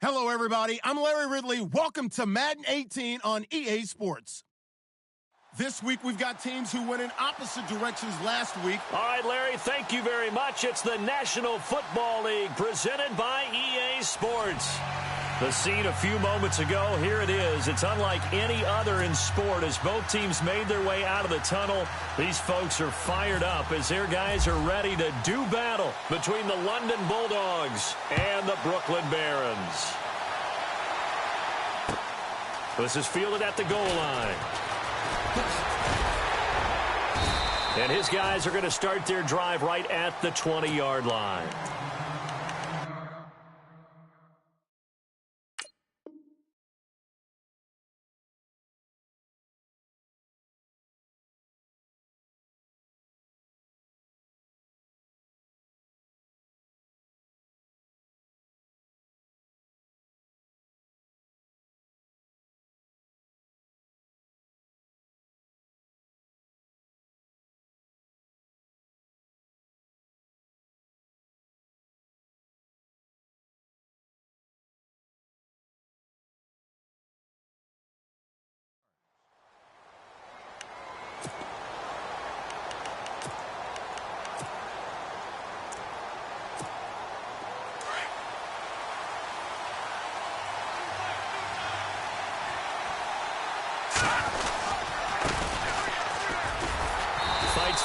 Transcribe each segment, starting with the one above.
Hello, everybody. I'm Larry Ridley. Welcome to Madden 18 on EA Sports. This week, we've got teams who went in opposite directions last week. All right, Larry, thank you very much. It's the National Football League presented by EA Sports. The scene a few moments ago, here it is. It's unlike any other in sport as both teams made their way out of the tunnel. These folks are fired up as their guys are ready to do battle between the London Bulldogs and the Brooklyn Barons. This is fielded at the goal line. And his guys are going to start their drive right at the 20-yard line.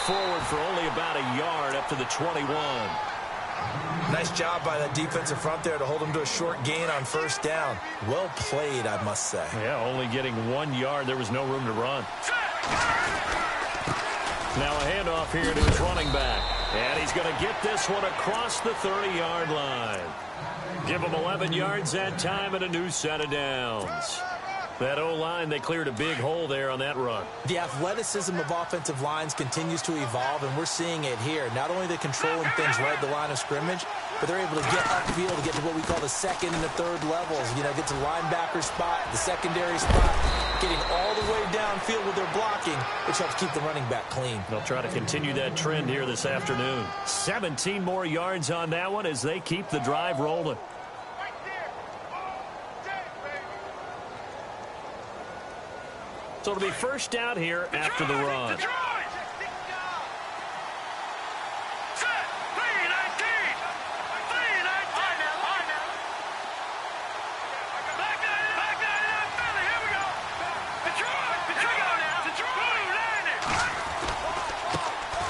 Forward for only about a yard up to the 21. Nice job by that defensive front there to hold him to a short gain on first down. Well played, I must say. Yeah, only getting 1 yard. There was no room to run. Now a handoff here to his running back. And he's going to get this one across the 30-yard line. Give him 11 yards that time and a new set of downs. That O-line, they cleared a big hole there on that run. The athleticism of offensive lines continues to evolve, and we're seeing it here. Not only are they controlling things right at the line of scrimmage, but they're able to get upfield to get to what we call the second and the third levels. You know, get to the linebacker spot, the secondary spot, getting all the way downfield with their blocking, which helps keep the running back clean. They'll try to continue that trend here this afternoon. 17 more yards on that one as they keep the drive rolling. So it'll be first down here after the run.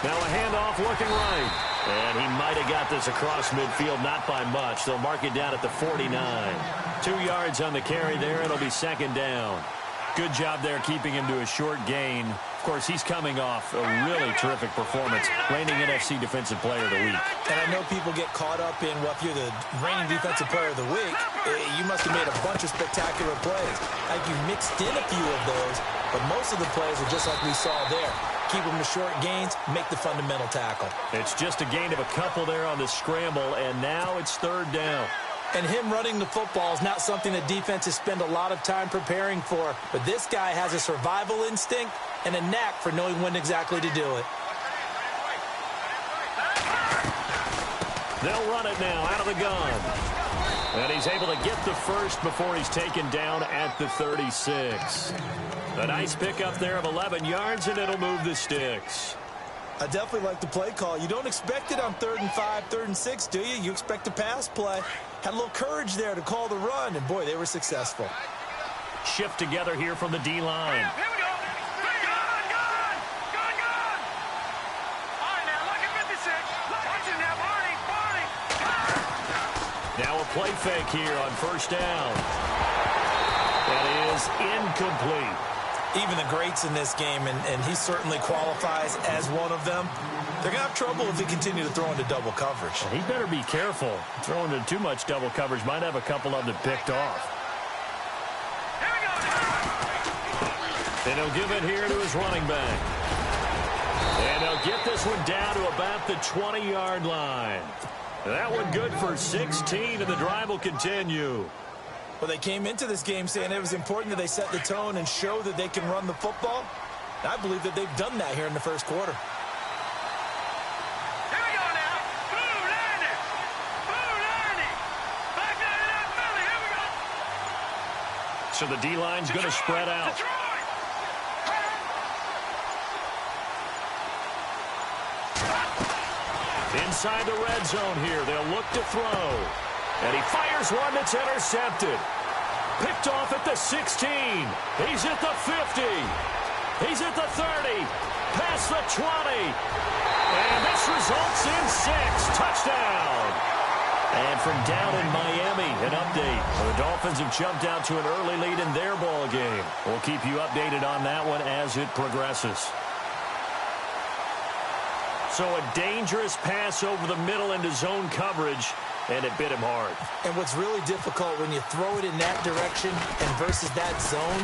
Now a handoff looking right. And he might have got this across midfield, not by much. They'll mark it down at the 49. 2 yards on the carry there. It'll be second down. Good job there keeping him to a short gain. Of course, he's coming off a really terrific performance, reigning NFC Defensive Player of the Week. And I know people get caught up in, well, if you're the reigning Defensive Player of the Week, you must have made a bunch of spectacular plays. Like you mixed in a few of those, but most of the plays are just like we saw there. Keep them to short gains, make the fundamental tackle. It's just a gain of a couple there on the scramble, and now it's third down. And him running the football is not something that defenses spend a lot of time preparing for. But this guy has a survival instinct and a knack for knowing when exactly to do it. They'll run it now out of the gun. And he's able to get the first before he's taken down at the 36. A nice pickup there of 11 yards, and it'll move the sticks. I definitely like the play call. You don't expect it on 3rd and 5, 3rd and 6, do you? You expect a pass play. Had a little courage there to call the run, and boy, they were successful. Shift together here from the D-line. Here we go. Gun. All right, now, look at 56. Watch it now, Barney. Now a play fake here on first down. That is incomplete. Even the greats in this game, and he certainly qualifies as one of them, they're going to have trouble if they continue to throw into double coverage. Well, he better be careful. Throwing into too much double coverage might have a couple of them picked off. Here we go. And he'll give it here to his running back. And he'll get this one down to about the 20-yard line. That one good for 16, and the drive will continue. Well, they came into this game saying it was important that they set the tone and show that they can run the football. I believe that they've done that here in the first quarter. Here we go now. Boo, Landy. Back there in that belly. Here we go. So the D-line's going to spread out. Inside the red zone here. They'll look to throw. And he fires one that's intercepted. Picked off at the 16. He's at the 50. He's at the 30. Past the 20. And this results in 6. Touchdown. And from down in Miami, an update. The Dolphins have jumped out to an early lead in their ball game. We'll keep you updated on that one as it progresses. So a dangerous pass over the middle into zone coverage, and it bit him hard. And what's really difficult when you throw it in that direction and versus that zone,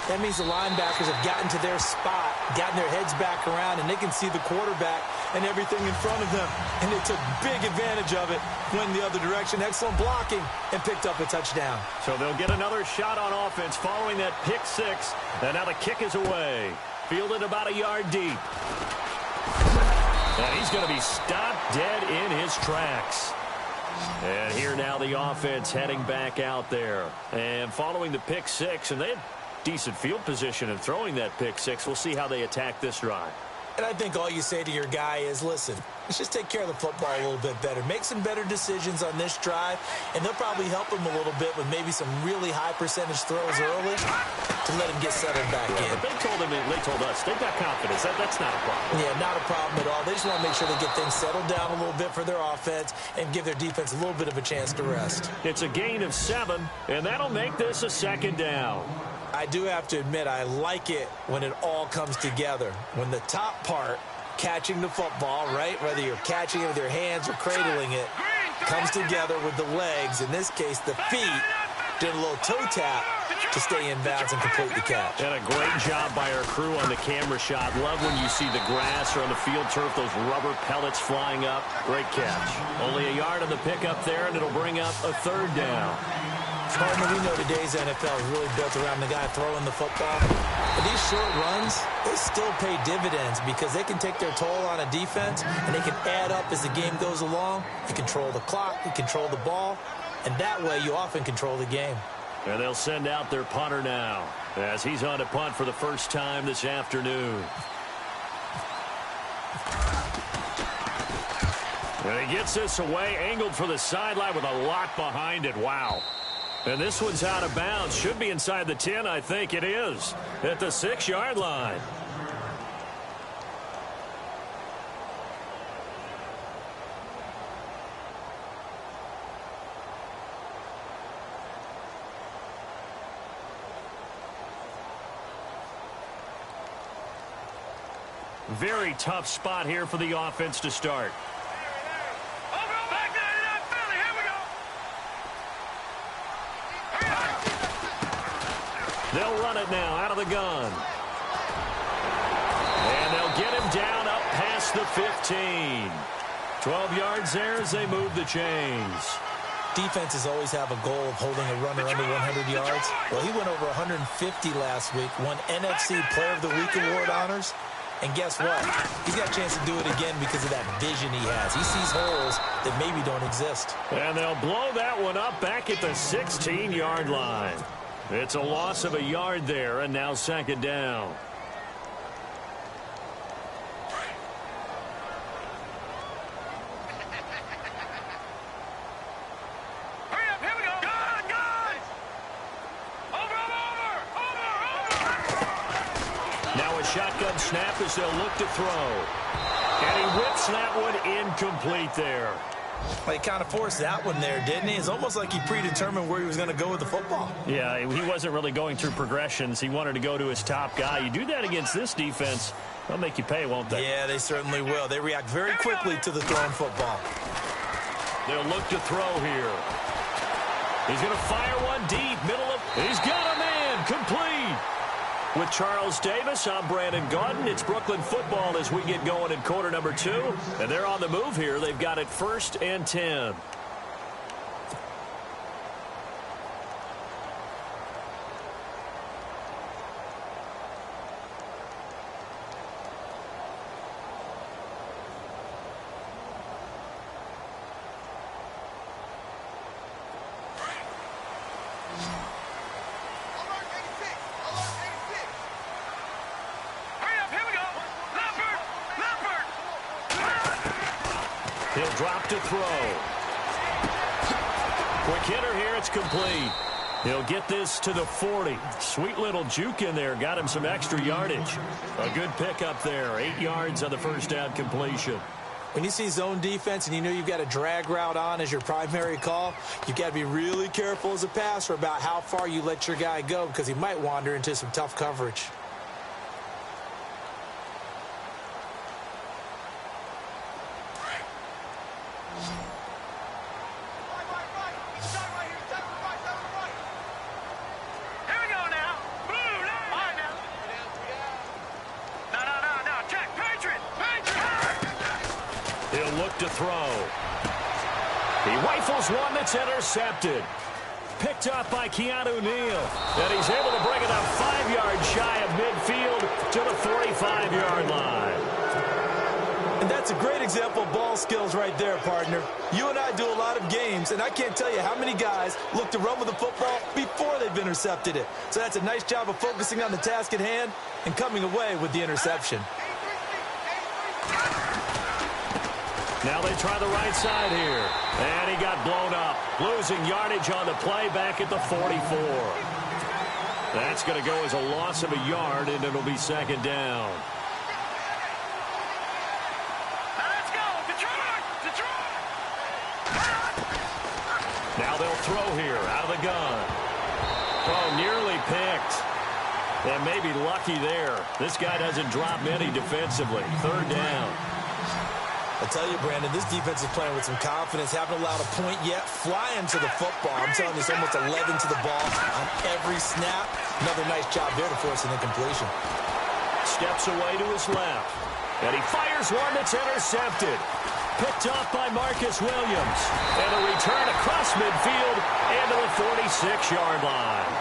that means the linebackers have gotten to their spot, gotten their heads back around, and they can see the quarterback and everything in front of them. And they took big advantage of it, went the other direction, excellent blocking, and picked up a touchdown. So they'll get another shot on offense following that pick six. And now the kick is away. Fielded about a yard deep. And he's going to be stopped dead in his tracks. And here now the offense heading back out there. And following the pick six, and they had decent field position in throwing that pick six. We'll see how they attack this drive. And I think all you say to your guy is, listen, let's just take care of the football a little bit better. Make some better decisions on this drive, and they'll probably help him a little bit with maybe some really high percentage throws early to let him get settled back in. But they told us, they've got confidence. That's not a problem. Yeah, not a problem at all. They just want to make sure they get things settled down a little bit for their offense and give their defense a little bit of a chance to rest. It's a gain of 7, and that'll make this a second down. I do have to admit, I like it when it all comes together. When the top part, catching the football, right, whether you're catching it with your hands or cradling it, comes together with the legs, in this case the feet, did a little toe tap to stay in bounds and complete the catch. And a great job by our crew on the camera shot. Love when you see the grass or on the field turf, those rubber pellets flying up. Great catch. Only a yard on the pickup there, and it'll bring up a third down. Partner, we know today's NFL is really built around the guy throwing the football. But these short runs, they still pay dividends because they can take their toll on a defense, and they can add up as the game goes along. You control the clock, you control the ball, and that way you often control the game. And they'll send out their punter now as he's on to punt for the first time this afternoon. And he gets this away, angled for the sideline with a lot behind it. Wow. And this one's out of bounds. Should be inside the 10, I think it is. At the 6-yard line. Very tough spot here for the offense to start. They'll run it now out of the gun. And they'll get him down up past the 15. 12 yards there as they move the chains. Defenses always have a goal of holding a runner under 100 yards. Well, he went over 150 last week, won NFC Player of the Week award honors. And guess what? He's got a chance to do it again because of that vision he has. He sees holes that maybe don't exist. And they'll blow that one up back at the 16-yard line. It's a loss of a yard there, and now second down. Hurry up, here we go. Good, good. Over. Now a shotgun snap as they'll look to throw. And he whips that one incomplete there. Well, he kind of forced that one there, didn't he? It's almost like he predetermined where he was going to go with the football. Yeah, he wasn't really going through progressions. He wanted to go to his top guy. You do that against this defense, they'll make you pay, won't they? Yeah, they certainly will. They react very quickly to the thrown football. They'll look to throw here. He's going to fire one deep, middle of... He's got a man, complete. With Charles Davis, I'm Brandon Gaudin. It's Brooklyn football as we get going in quarter number 2. And they're on the move here. They've got it 1st and 10. drop to throw. Quick hitter here. It's complete. He'll get this to the 40. Sweet little juke in there. Got him some extra yardage. A good pickup there. 8 yards on the first down completion. When you see zone defense and you know you've got a drag route on as your primary call, you've got to be really careful as a passer about how far you let your guy go because he might wander into some tough coverage. To throw. He rifles one that's intercepted. Picked up by Keanu Neal. And he's able to bring it up 5 yards shy of midfield to the 45-yard line. And that's a great example of ball skills right there, partner. You and I do a lot of games, and I can't tell you how many guys look to run with the football before they've intercepted it. So that's a nice job of focusing on the task at hand and coming away with the interception. Now they try the right side here. And he got blown up. Losing yardage on the play back at the 44. That's going to go as a loss of a yard, and it'll be second down. Let's go. Detroit! Detroit! Now they'll throw here out of the gun. Oh, nearly picked. And maybe lucky there. This guy doesn't drop many defensively. Third down. I tell you, Brandon, this defense is playing with some confidence. Haven't allowed a point yet. Flying to the football. I'm telling you, it's almost 11 to the ball on every snap. Another nice job there to force an incompletion. Steps away to his left. And he fires one that's intercepted. Picked off by Marcus Williams. And a return across midfield and to the 46-yard line.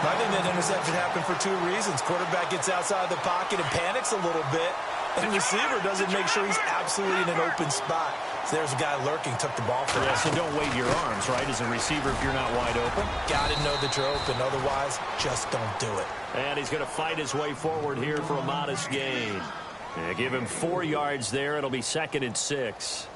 I think that interception happened for 2 reasons. Quarterback gets outside the pocket and panics a little bit. And the receiver doesn't make sure he's absolutely in an open spot. So there's a guy lurking, took the ball for him. Yeah, so don't wave your arms, right, as a receiver if you're not wide open. Got to know that you're open. Otherwise, just don't do it. And he's going to fight his way forward here for a modest gain. Yeah, give him 4 yards there. It'll be 2nd and 6.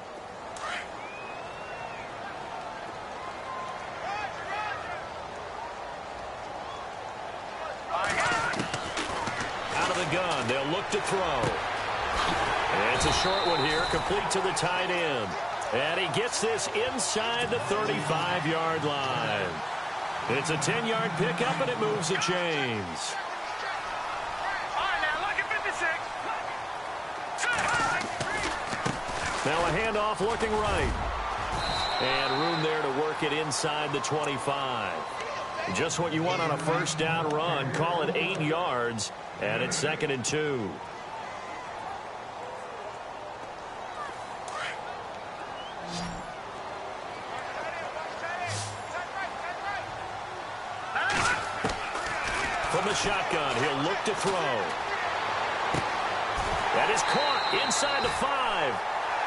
Out of the gun, they'll look to throw. And it's a short one here, complete to the tight end. And he gets this inside the 35-yard line. It's a 10-yard pickup, and it moves the chains. All right, now look at 56. Now a handoff looking right. And room there to work it inside the 25. Just what you want on a first down run. Call it 8 yards, and it's 2nd and 2. From the shotgun, he'll look to throw. That is caught inside the 5.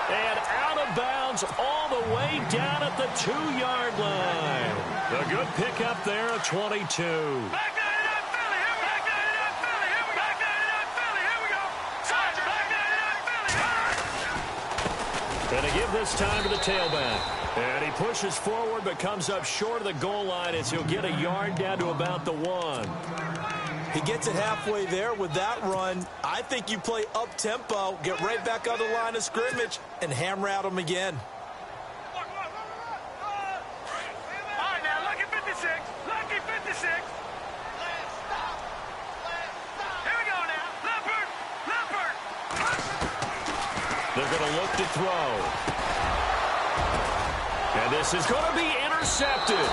And out of bounds all the way down at the 2-yard line. A good pickup there at 22. Back 99 Philly, here we go. Back 99 Philly, here we go. Back 99 Philly, here we go. Sergeant, back 99 Philly. And to give this time to the tailback. And he pushes forward but comes up short of the goal line as he'll get a yard down to about the 1. He gets it halfway there with that run. I think you play up-tempo, get right back on the line of scrimmage, and hammer at him again. All right, now look at 56. Lucky 56. Here we go now. Leopard. Leopard. They're going to look to throw. And this is going to be intercepted.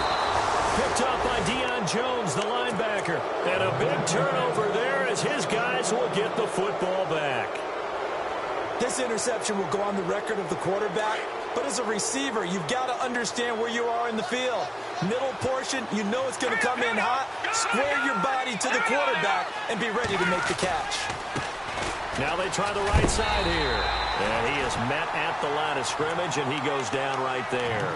Picked up by Deion Jones, the linebacker. And a big turnover there as his guys will get the football back. This interception will go on the record of the quarterback, but as a receiver, you've got to understand where you are in the field. Middle portion, you know it's going to come in hot. Square your body to the quarterback and be ready to make the catch. Now they try the right side here. And he is met at the line of scrimmage, and he goes down right there.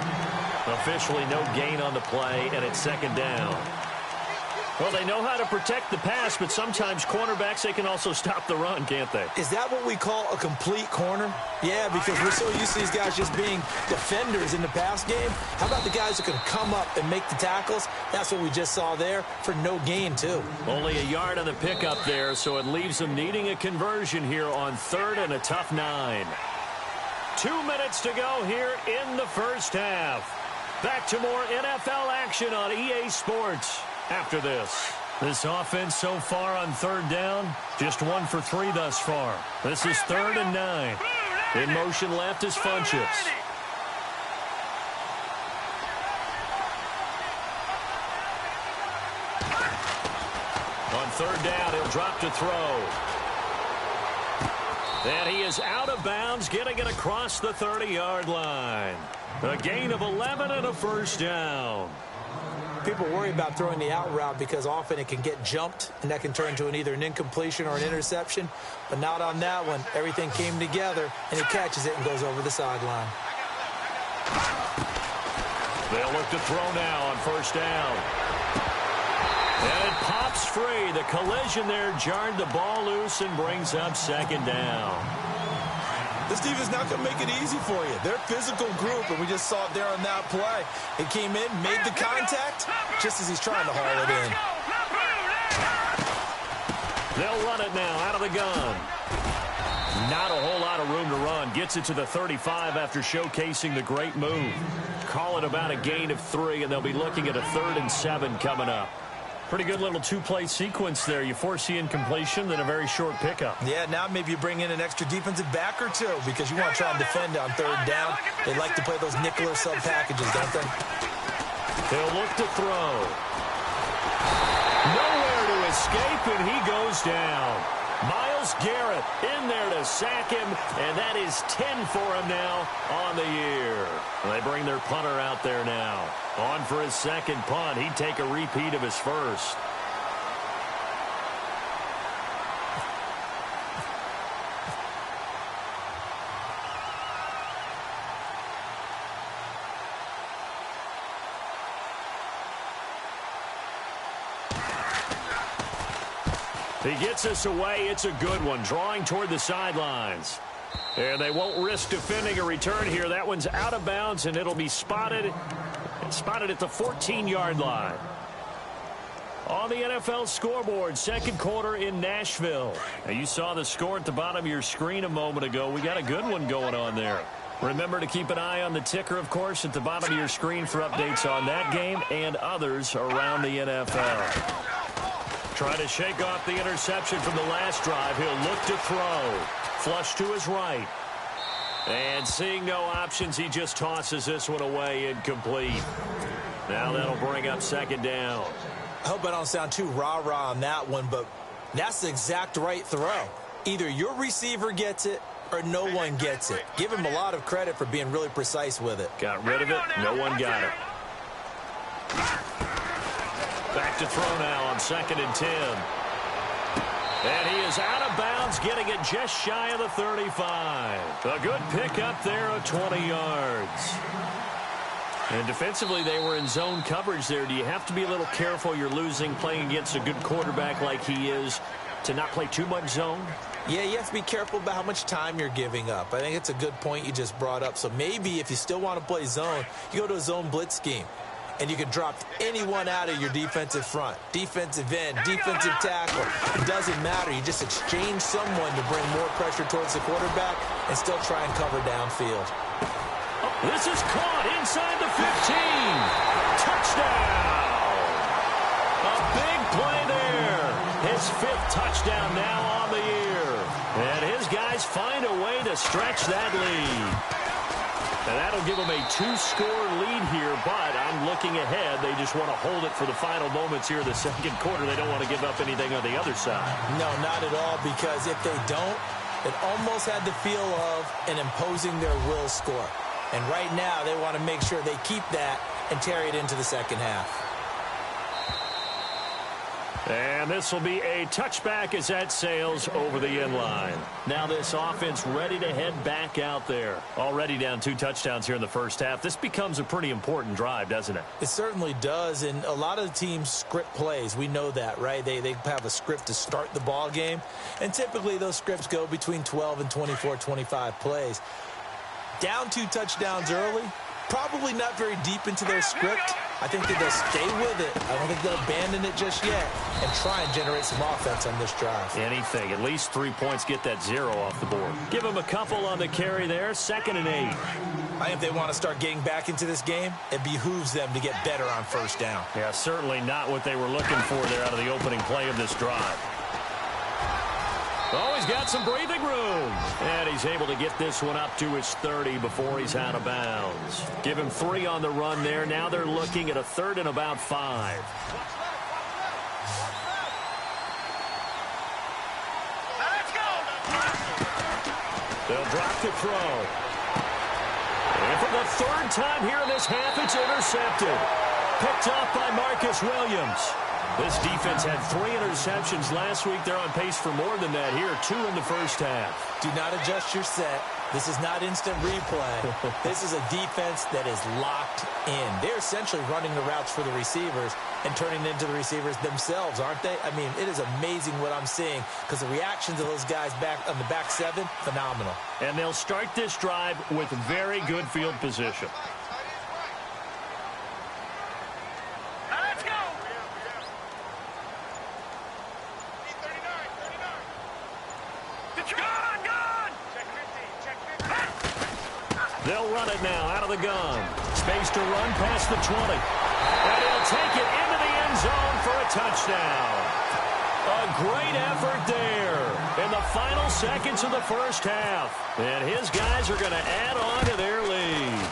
Officially no gain on the play, and it's 2nd down. Well, they know how to protect the pass, but sometimes cornerbacks, they can also stop the run, can't they? Is that what we call a complete corner? Yeah, because we're so used to these guys just being defenders in the pass game. How about the guys who can come up and make the tackles? That's what we just saw there for no gain, too. Only a yard on the pickup there, so it leaves them needing a conversion here on 3rd and a tough 9. 2 minutes to go here in the first half. Back to more NFL action on EA Sports after this. This offense so far on 3rd down, just 1 for 3 thus far. This is 3rd and 9. In motion left is Funchess. On 3rd down, he'll drop to throw. And he is out of bounds, getting it across the 30-yard line. A gain of 11 and a first down. People worry about throwing the out route because often it can get jumped, and that can turn into either an incompletion or an interception. But not on that one. Everything came together, and he catches it and goes over the sideline. They'll look to throw now on 1st down. And it pops free. The collision there jarred the ball loose and brings up 2nd down. This defense not going to make it easy for you. They're a physical group, and we just saw it there on that play. It came in, made the contact, just as he's trying to haul it in. They'll run it now out of the gun. Not a whole lot of room to run. Gets it to the 35 after showcasing the great move. Call it about a gain of 3, and they'll be looking at a 3rd and 7 coming up. Pretty good little 2-play sequence there. You force the incompletion, then a very short pickup. Yeah, now maybe you bring in an extra defensive back or 2 because you want to try and defend on 3rd down. They like to play those nickel or sub packages, don't they? They'll look to throw. Nowhere to escape, and he goes down. Myles Garrett in there to sack him, and that is 10 for him now on the year. They bring their punter out there now. On for his 2nd punt. He'd take a repeat of his first. He gets us away. It's a good one. Drawing toward the sidelines. And they won't risk defending a return here. That one's out of bounds, and it'll be spotted. Spotted at the 14-yard line. On the NFL scoreboard, 2nd quarter in Nashville. Now, you saw the score at the bottom of your screen a moment ago. We got a good one going on there. Remember to keep an eye on the ticker, of course, at the bottom of your screen for updates on that game and others around the NFL. Trying to shake off the interception from the last drive. He'll look to throw. Flush to his right. And seeing no options, he just tosses this one away incomplete. Now that'll bring up 2nd down. I hope I don't sound too rah-rah on that one, but that's the exact right throw. Either your receiver gets it or no one gets it. Give him a lot of credit for being really precise with it. Got rid of it. No one got it. Back to throw now on 2nd and 10. And he is out of bounds, getting it just shy of the 35. A good pickup there of 20 yards. And defensively, they were in zone coverage there. Do you have to be a little careful? You're losing, playing against a good quarterback like he is, to not play too much zone? Yeah, you have to be careful about how much time you're giving up. I think it's a good point you just brought up. So maybe if you still want to play zone, you go to a zone blitz scheme. And you can drop anyone out of your defensive front. Defensive end, defensive tackle. It doesn't matter. You just exchange someone to bring more pressure towards the quarterback and still try and cover downfield. Oh, this is caught inside the 15. Touchdown. A big play there. His 5th touchdown now on the year. And his guys find a way to stretch that lead. And that'll give them a 2-score lead here, but I'm looking ahead. They just want to hold it for the final moments here in the 2nd quarter. They don't want to give up anything on the other side. No, not at all, because if they don't, it almost had the feel of an imposing their will score. And right now, they want to make sure they keep that and carry it into the 2nd half. And this will be a touchback as that sails over the end line. Now this offense ready to head back out there. Already down 2 touchdowns here in the first half. This becomes a pretty important drive, doesn't it? It certainly does, and a lot of the teams script plays. We know that, right? They have a script to start the ball game, and typically those scripts go between 12 and 24, 25 plays. Down 2 touchdowns early, probably not very deep into their script. I think that they'll stay with it. I don't think they'll abandon it just yet and try and generate some offense on this drive. Anything. At least 3 points, get that 0 off the board. Give them a couple on the carry there. 2nd and 8. I think if they want to start getting back into this game, it behooves them to get better on first down. Yeah, certainly not what they were looking for there out of the opening play of this drive. Oh, he's got some breathing room. And he's able to get this one up to his 30 before he's out of bounds. Give him 3 on the run there. Now they're looking at a 3rd and about 5. Let's go. They'll drop the throw. And for the 3rd time here in this half, it's intercepted. Picked off by Marcus Williams. This defense had 3 interceptions last week. They're on pace for more than that here. 2 in the first half. Do not adjust your set. This is not instant replay. This is a defense that is locked in. They're essentially running the routes for the receivers and turning it into the receivers themselves, aren't they? I mean, it is amazing what I'm seeing because the reactions of those guys back on the back 7, phenomenal. And they'll start this drive with very good field position. They'll run it now out of the gun. Space to run past the 20. And he'll take it into the end zone for a touchdown. A great effort there in the final seconds of the first half. And his guys are going to add on to their lead.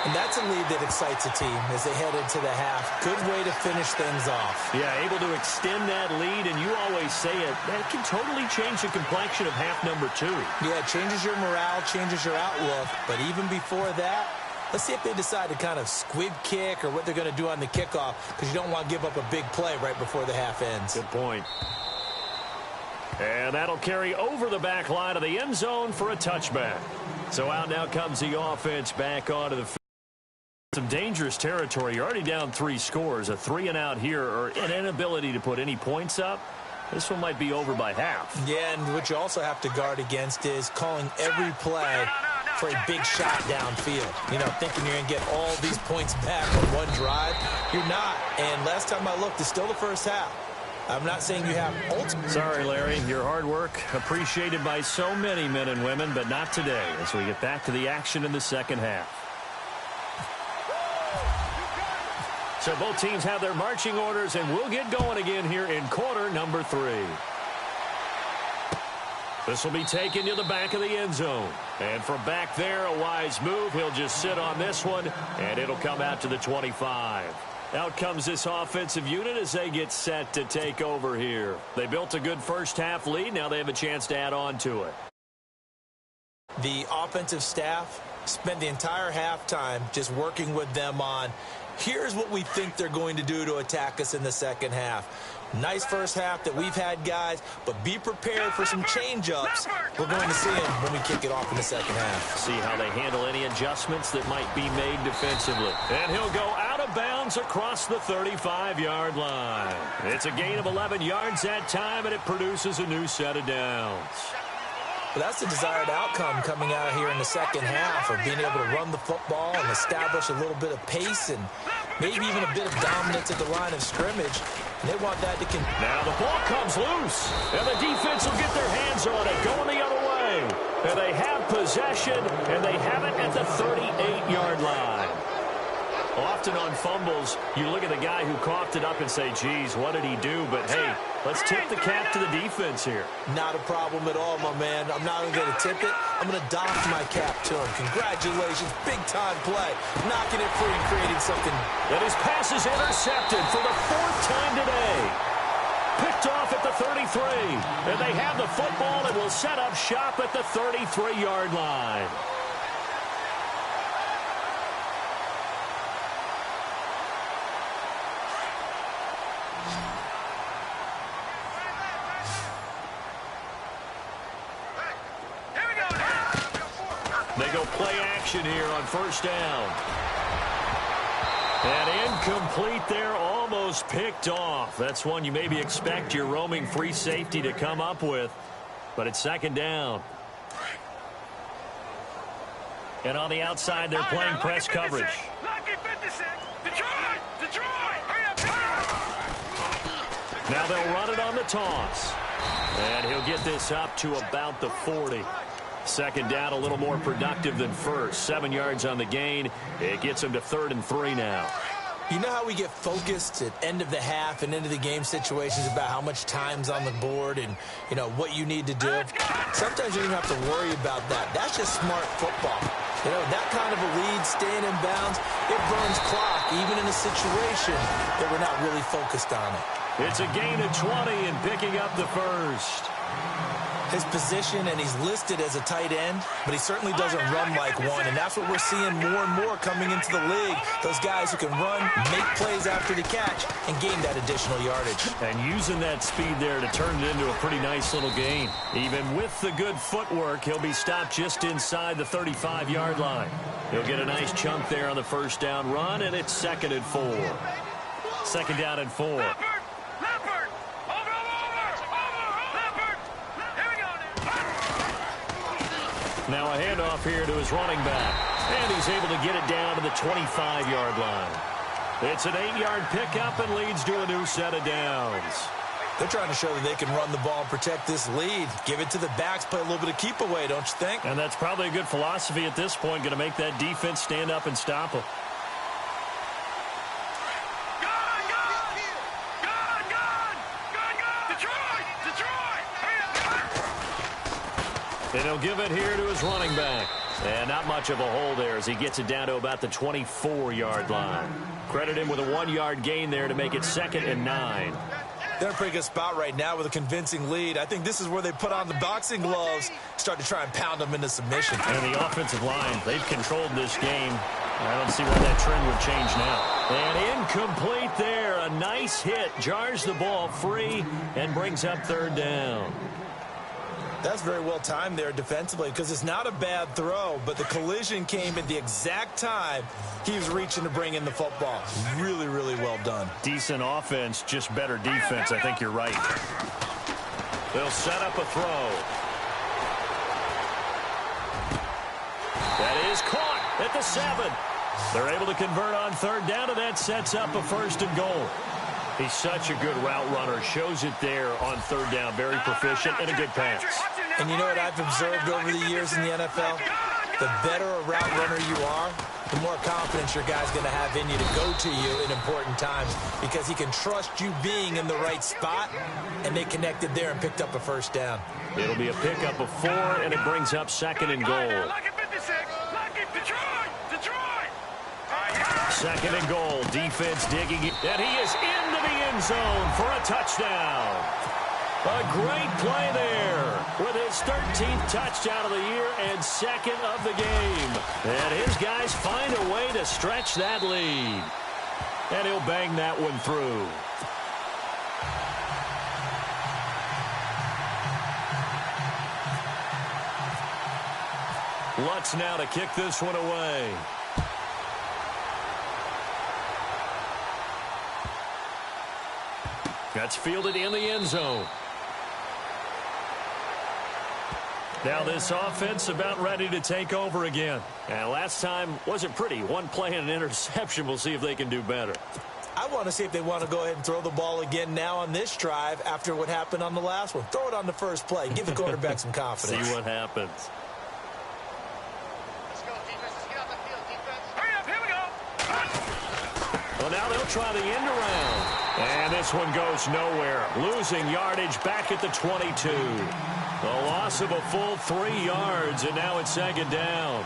And that's a lead that excites a team as they head into the half. Good way to finish things off. Yeah, able to extend that lead, and you always say it, that can totally change the complexion of half number 2. Yeah, it changes your morale, changes your outlook. But even before that, let's see if they decide to kind of squib kick or what they're going to do on the kickoff, because you don't want to give up a big play right before the half ends. Good point. And that'll carry over the back line of the end zone for a touchback. So out now comes the offense back onto the field. Some dangerous territory. You're already down 3 scores. A 3 and out here, or an inability to put any points up. This one might be over by half. Yeah, and what you also have to guard against is calling every play for a big shot downfield. You know, thinking you're going to get all these points back on one drive. You're not. And last time I looked, it's still the first half. I'm not saying you have ultimate. Sorry, Larry. Your hard work appreciated by so many men and women, but not today as we get back to the action in the second half. So both teams have their marching orders, and we'll get going again here in quarter number 3. This will be taken to the back of the end zone. And from back there, a wise move. He'll just sit on this one, and it'll come out to the 25. Out comes this offensive unit as they get set to take over here. They built a good first half lead. Now they have a chance to add on to it. The offensive staff spent the entire halftime just working with them on here's what we think they're going to do to attack us in the second half. Nice first half that we've had, guys, but be prepared for some change-ups. We're going to see them when we kick it off in the second half. See how they handle any adjustments that might be made defensively. And he'll go out of bounds across the 35-yard line. It's a gain of 11 yards that time, and it produces a new set of downs. But that's the desired outcome coming out here in the second half of being able to run the football and establish a little bit of pace and maybe even a bit of dominance at the line of scrimmage. And they want that to continue. Now the ball comes loose, and the defense will get their hands on it, going the other way. And they have possession, and they have it at the 38-yard line. Often on fumbles, you look at the guy who coughed it up and say, geez, what did he do? But, hey, let's tip the cap to the defense here. Not a problem at all, my man. I'm not even going to tip it. I'm going to doff my cap to him. Congratulations. Big-time play. Knocking it free, creating something. And his pass is intercepted for the 4th time today. Picked off at the 33. And they have the football and will set up shop at the 33-yard line. They go play action here on first down. And incomplete there, almost picked off. That's one you maybe expect your roaming free safety to come up with. But it's second down. And on the outside, they're playing press coverage. Now they'll run it on the toss. And he'll get this up to about the 40. Second down, a little more productive than first. 7 yards on the gain. It gets him to 3rd and 3 now. You know how we get focused at end of the half and into the game situations about how much time's on the board and, you know, what you need to do? Sometimes you don't have to worry about that. That's just smart football. You know, that kind of a lead, staying in bounds, it burns clock, even in a situation that we're not really focused on it. It's a gain of 20 and picking up the first. His position, and he's listed as a tight end, but he certainly doesn't run like one, and that's what we're seeing more and more coming into the league. Those guys who can run, make plays after the catch, and gain that additional yardage. And using that speed there to turn it into a pretty nice little gain. Even with the good footwork, he'll be stopped just inside the 35-yard line. He'll get a nice chunk there on the first down run, and it's 2nd and 4. 2nd down and 4. Now a handoff here to his running back. And he's able to get it down to the 25-yard line. It's an 8-yard pickup and leads to a new set of downs. They're trying to show that they can run the ball and protect this lead. Give it to the backs, play a little bit of keep away, don't you think? And that's probably a good philosophy at this point, going to make that defense stand up and stop them. And he'll give it here to his running back. And not much of a hole there as he gets it down to about the 24-yard line. Credit him with a 1-yard gain there to make it 2nd and 9. They're in a pretty good spot right now with a convincing lead. I think this is where they put on the boxing gloves, start to try and pound them into submission. And the offensive line, they've controlled this game. I don't see why that trend would change now. And incomplete there. A nice hit. Jars the ball free and brings up 3rd down. That's very well timed there defensively because it's not a bad throw, but the collision came at the exact time he was reaching to bring in the football. Really, really well done. Decent offense, just better defense. I think you're right. They'll set up a throw. That is caught at the 7. They're able to convert on 3rd down, and that sets up a 1st and goal. He's such a good route runner. Shows it there on 3rd down. Very proficient and a good pass. And you know what I've observed over the years in the NFL? The better a route runner you are, the more confidence your guy's going to have in you to go to you in important times because he can trust you being in the right spot, and they connected there and picked up a 1st down. It'll be a pickup of 4, and it brings up 2nd and goal. 2nd and goal. Defense digging it. And he is into the end zone for a touchdown. A great play there with his 13th touchdown of the year and 2nd of the game. And his guys find a way to stretch that lead. And he'll bang that one through. Lutz now to kick this one away. That's fielded in the end zone. Now this offense about ready to take over again. And last time wasn't pretty. One play and an interception. We'll see if they can do better. I want to see if they want to go ahead and throw the ball again now on this drive after what happened on the last one. Throw it on the first play. Give the quarterback some confidence. See what happens. Let's go, defense. Let's get out the field, defense. Hurry up, here we go. Well, now they'll try the end around. And this one goes nowhere. Losing yardage back at the 22. The loss of a full 3 yards, and now it's 2nd down.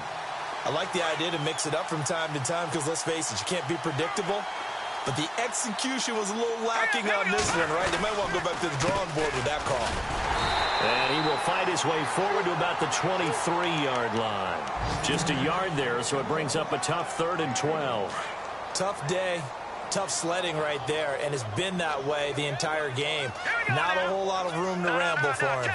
I like the idea to mix it up from time to time because, let's face it, you can't be predictable. But the execution was a little lacking on this one, right? They might want to go back to the drawing board with that call. And he will fight his way forward to about the 23-yard line. Just a yard there, so it brings up a tough 3rd and 12. Tough day. Tough sledding right there, and it's been that way the entire game. Not a whole lot of room to ramble for him.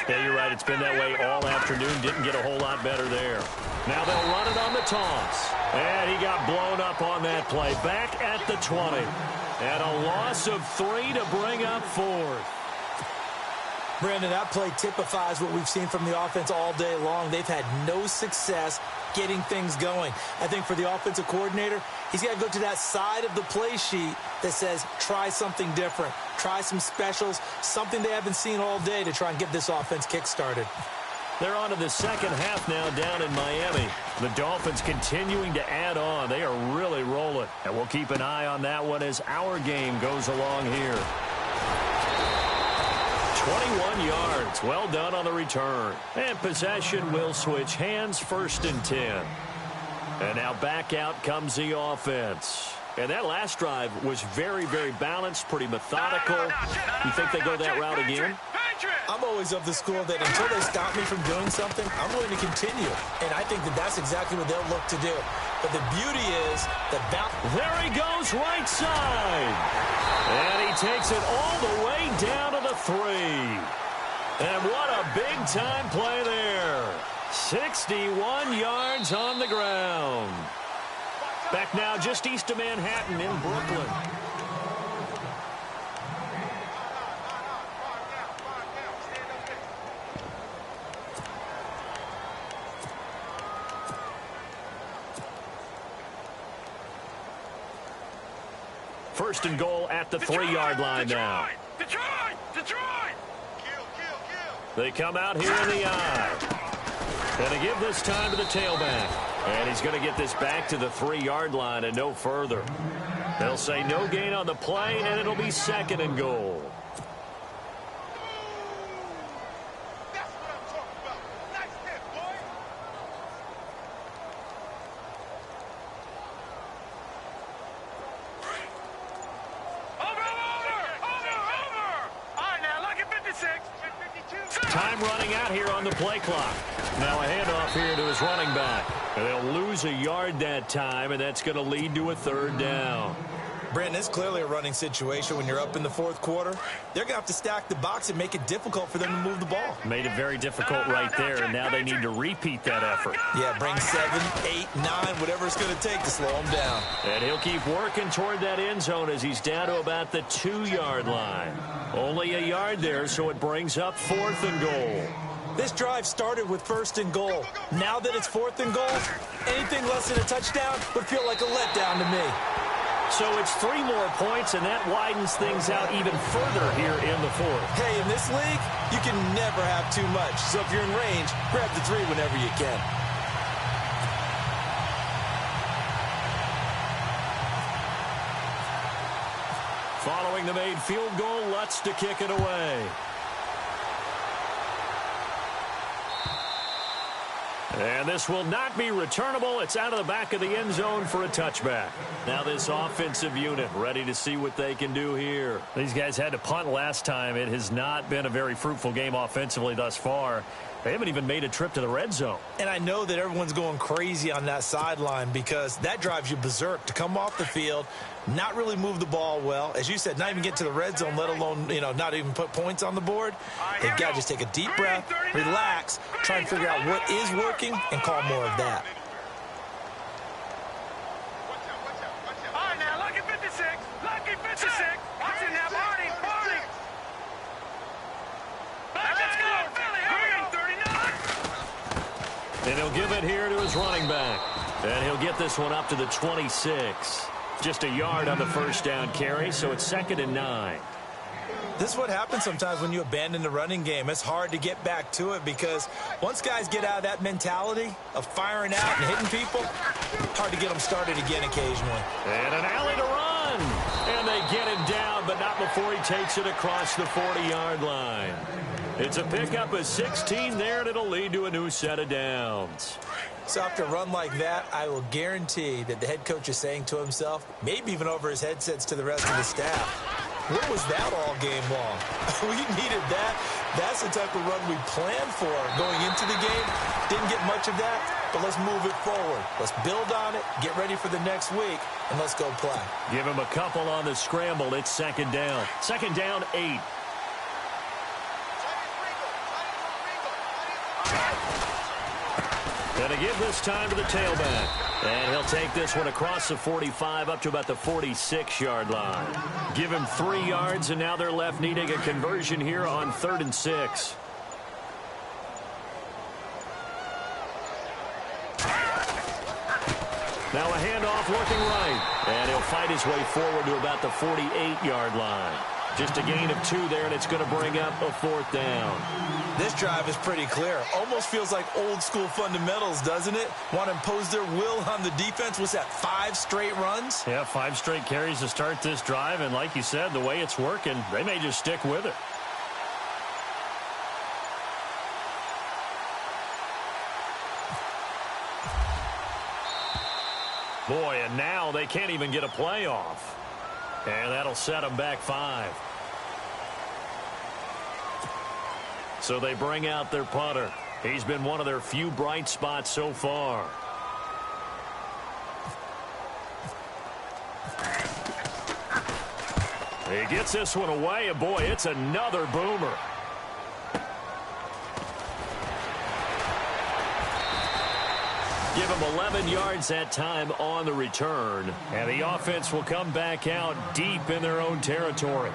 Yeah, you're right. It's been that way all afternoon. Didn't get a whole lot better there. Now they'll run it on the toss. And he got blown up on that play. Back at the 20. And a loss of 3 to bring up 4th. Brandon, that play typifies what we've seen from the offense all day long. They've had no success getting things going. I think for the offensive coordinator, he's got to go to that side of the play sheet that says, try something different. Try some specials, something they haven't seen all day to try and get this offense kick-started. They're on to the second half now down in Miami. The Dolphins continuing to add on. They are really rolling. And we'll keep an eye on that one as our game goes along here. 21 yards. Well done on the return. And possession will switch hands, 1st and 10. And now back out comes the offense. And that last drive was very, very balanced, pretty methodical. You think they go that route again? I'm always of the school that until they stop me from doing something, I'm going to continue. And I think that that's exactly what they'll look to do. But the beauty is that there he goes, right side. And he takes it all the way down to the 3. And what a big-time play there. 61 yards on the ground. Back now just east of Manhattan in Brooklyn. First and goal at the 3-yard line now. Detroit! They come out here in the eye. Going to give this time to the tailback. And he's going to get this back to the 3-yard line and no further. They'll say no gain on the play, and it'll be 2nd and goal. That's what I'm talking about. Nice hit, boy. Over! All right, now, look at 56. 52. Time running out here on the play clock. Now a handoff here to his running back. And they'll lose a yard that time, and that's going to lead to a 3rd down. Brandon, it's clearly a running situation when you're up in the 4th quarter. They're going to have to stack the box and make it difficult for them to move the ball. Made it very difficult right there, and now they need to repeat that effort. Yeah, bring 7, 8, 9, whatever it's going to take to slow them down. And he'll keep working toward that end zone as he's down to about the 2-yard line. Only a yard there, so it brings up 4th and goal. This drive started with 1st and goal. Now that it's 4th and goal, anything less than a touchdown would feel like a letdown to me. So it's 3 more points, and that widens things out even further here in the 4th. Hey, in this league, you can never have too much. So if you're in range, grab the 3 whenever you can. Following the made field goal, Lutz to kick it away. And this will not be returnable. It's out of the back of the end zone for a touchback. Now this offensive unit ready to see what they can do here. These guys had to punt last time. It has not been a very fruitful game offensively thus far. They haven't even made a trip to the red zone. And I know that everyone's going crazy on that sideline because that drives you berserk to come off the field, not really move the ball well. As you said, not even get to the red zone, let alone, not even put points on the board. They've got to just take a deep breath, relax, try and figure out what is working and call more of that. All right, now, lucky 56. Lucky 56. Watch it now, Barney. Let's go, Philly. Here we go. 39. And he'll give it here to his running back. And he'll get this one up to the 26. Just a yard on the first down carry, so it's 2nd and 9. This is what happens sometimes when you abandon the running game. It's hard to get back to it because once guys get out of that mentality of firing out and hitting people, hard to get them started again occasionally. And an alley to run. And they get him down, but not before he takes it across the 40-yard line. It's a pickup of 16 there, and it'll lead to a new set of downs. So after a run like that, I will guarantee that the head coach is saying to himself, maybe even over his headsets to the rest of the staff, where was that all game long? We needed that. That's the type of run we planned for going into the game. Didn't get much of that, but let's move it forward. Let's build on it, get ready for the next week, and let's go play. Give him a couple on the scramble. It's 2nd down. 2nd down, 8. Gonna give this time to the tailback. And he'll take this one across the 45 up to about the 46-yard line. Give him 3 yards, and now they're left needing a conversion here on 3rd and 6. Now a handoff looking right. And he'll fight his way forward to about the 48-yard line. Just a gain of 2 there, and it's going to bring up a 4th down. This drive is pretty clear. Almost feels like old-school fundamentals, doesn't it? Want to impose their will on the defense. What's that, 5 straight runs? Yeah, 5 straight carries to start this drive, and like you said, the way it's working, they may just stick with it. Boy, and now they can't even get a play off. And that'll set them back 5. So they bring out their punter. He's been one of their few bright spots so far. He gets this one away, and boy, it's another boomer. Give him 11 yards that time on the return. And the offense will come back out deep in their own territory.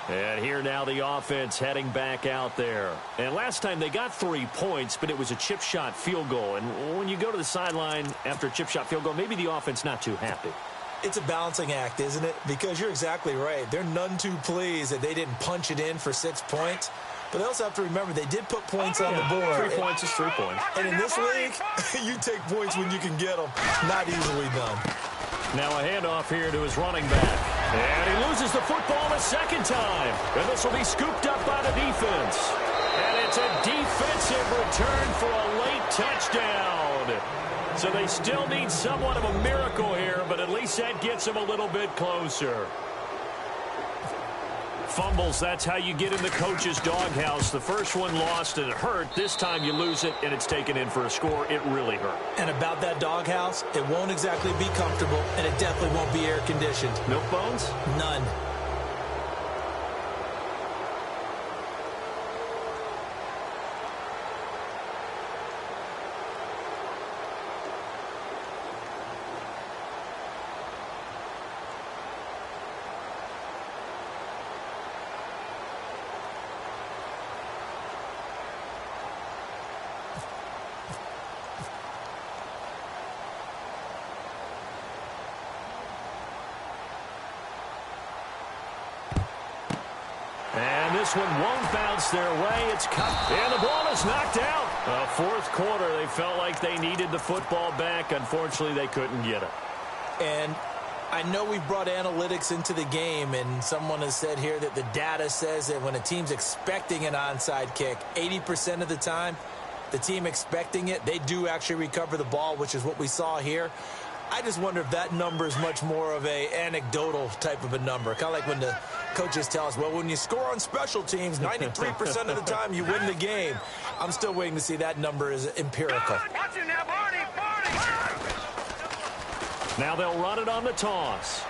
And here now the offense heading back out there. And last time they got 3 points, but it was a chip shot field goal. And when you go to the sideline after a chip shot field goal, maybe the offense not too happy. It's a balancing act, isn't it? Because you're exactly right. They're none too pleased that they didn't punch it in for 6 points. But they also have to remember they did put points on the board. 3 points is 3 points. And in this league, you take points when you can get them. Not easily done. Now a handoff here to his running back. And he loses the football a second time. And this will be scooped up by the defense. And it's a defensive return for a late touchdown. So they still need somewhat of a miracle here, but at least that gets them a little bit closer. Fumbles, that's how you get in the coach's doghouse. The first one lost and it hurt. This time you lose it and it's taken in for a score. It really hurt. And about that doghouse, it won't exactly be comfortable, and it definitely won't be air-conditioned. Milk bones? None. And this one won't bounce their way. It's cut. And the ball is knocked out. Fourth quarter, they felt like they needed the football back. Unfortunately, they couldn't get it. And I know we brought analytics into the game, and someone has said here that the data says that when a team's expecting an onside kick, 80% of the time, the team expecting it, they do actually recover the ball, which is what we saw here. I just wonder if that number is much more of a anecdotal type of a number. Kind of like when the coaches tell us, well, when you score on special teams, 93% of the time you win the game. I'm still waiting to see that number is empirical. Now they'll run it on the toss.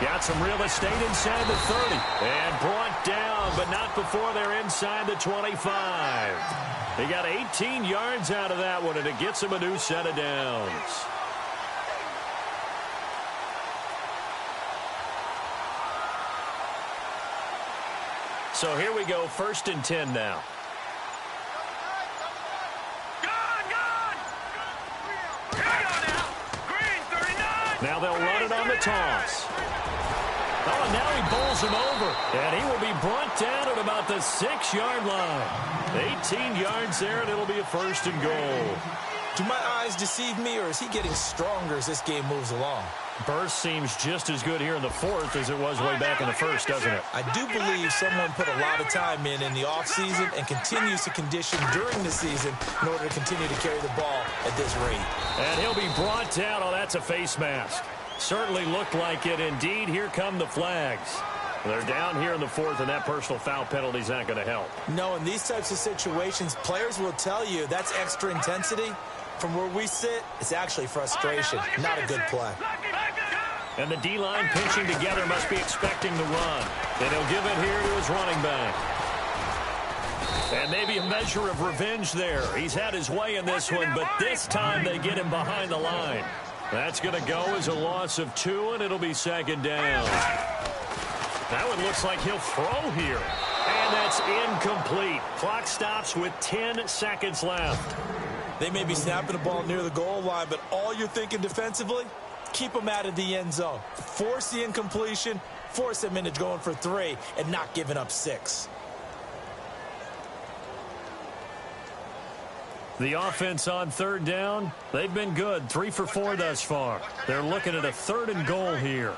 Got some real estate inside the 30. And brought down, but not before they're inside the 25. They got 18 yards out of that one, and it gets them a new set of downs. So here we go, 1st and 10 now. Now they'll run it on the toss. Oh, and now he bowls him over. And he will be brought down at about the 6-yard line. 18 yards there, and it'll be a 1st and goal. Do my eyes deceive me, or is he getting stronger as this game moves along? Burst seems just as good here in the 4th as it was way back in the 1st, doesn't it? I do believe someone put a lot of time in the offseason and continues to condition during the season in order to continue to carry the ball at this rate. And he'll be brought down. Oh, that's a face mask. Certainly looked like it. Indeed, here come the flags. They're down here in the 4th, and that personal foul penalty is not going to help. No, in these types of situations, players will tell you that's extra intensity. From where we sit, it's actually frustration, not a good play. And the D-line pinching together must be expecting the run. And he'll give it here to his running back. And maybe a measure of revenge there. He's had his way in this one, but this time they get him behind the line. That's going to go as a loss of 2, and it'll be second down. That one looks like he'll throw here. And that's incomplete. Clock stops with 10 seconds left. They may be snapping the ball near the goal line, but all you're thinking defensively, keep them out of the end zone. Force the incompletion, force them into going for 3, and not giving up 6. The offense on third down, they've been good. 3 for 4 thus far. They're looking at a 3rd and goal here.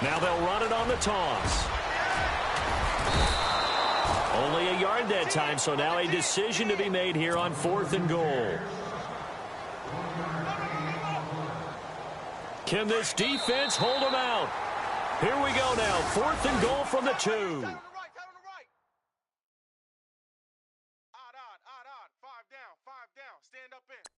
Now they'll run it on the toss. Only a yard that time, so now a decision to be made here on 4th and goal. Can this defense hold them out? Here we go now. 4th and goal from the 2. Stand up in.